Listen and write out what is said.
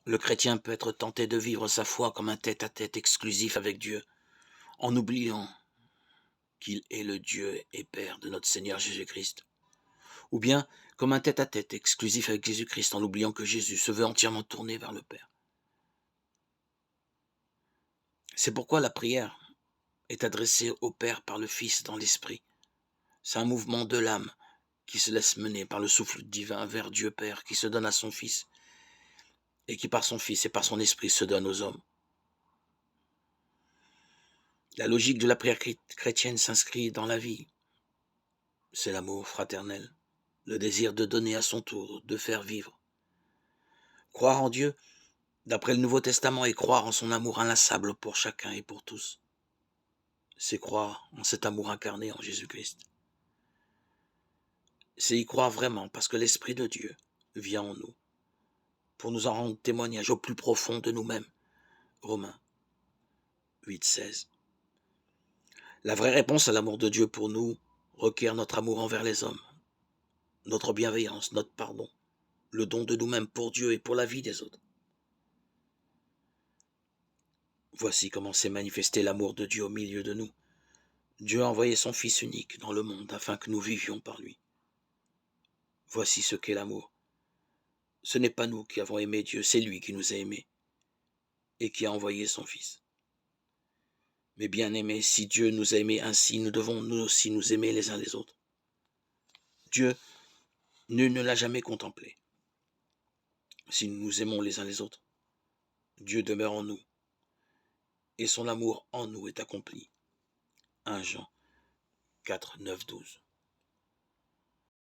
Le chrétien peut être tenté de vivre sa foi comme un tête-à-tête exclusif avec Dieu, en oubliant qu'il est le Dieu et Père de notre Seigneur Jésus-Christ. Ou bien comme un tête-à-tête exclusif avec Jésus-Christ, en oubliant que Jésus se veut entièrement tourné vers le Père. C'est pourquoi la prière est adressée au Père par le Fils dans l'Esprit. C'est un mouvement de l'âme qui se laisse mener par le souffle divin vers Dieu Père, qui se donne à son Fils, et qui par son Fils et par son Esprit se donne aux hommes. La logique de la prière chrétienne s'inscrit dans la vie. C'est l'amour fraternel, le désir de donner à son tour, de faire vivre. Croire en Dieu, d'après le Nouveau Testament, et croire en son amour inlassable pour chacun et pour tous. C'est croire en cet amour incarné en Jésus-Christ. C'est y croire vraiment parce que l'Esprit de Dieu vient en nous, pour nous en rendre témoignage au plus profond de nous-mêmes. Romains 8,16. La vraie réponse à l'amour de Dieu pour nous requiert notre amour envers les hommes, notre bienveillance, notre pardon, le don de nous-mêmes pour Dieu et pour la vie des autres. Voici comment s'est manifesté l'amour de Dieu au milieu de nous. Dieu a envoyé son Fils unique dans le monde afin que nous vivions par lui. Voici ce qu'est l'amour. Ce n'est pas nous qui avons aimé Dieu, c'est lui qui nous a aimés et qui a envoyé son Fils. Mais bien aimés, si Dieu nous a aimés ainsi, nous devons nous aussi nous aimer les uns les autres. Dieu, nul ne l'a jamais contemplé. Si nous nous aimons les uns les autres, Dieu demeure en nous et son amour en nous est accompli. 1 Jean 4, 9, 12.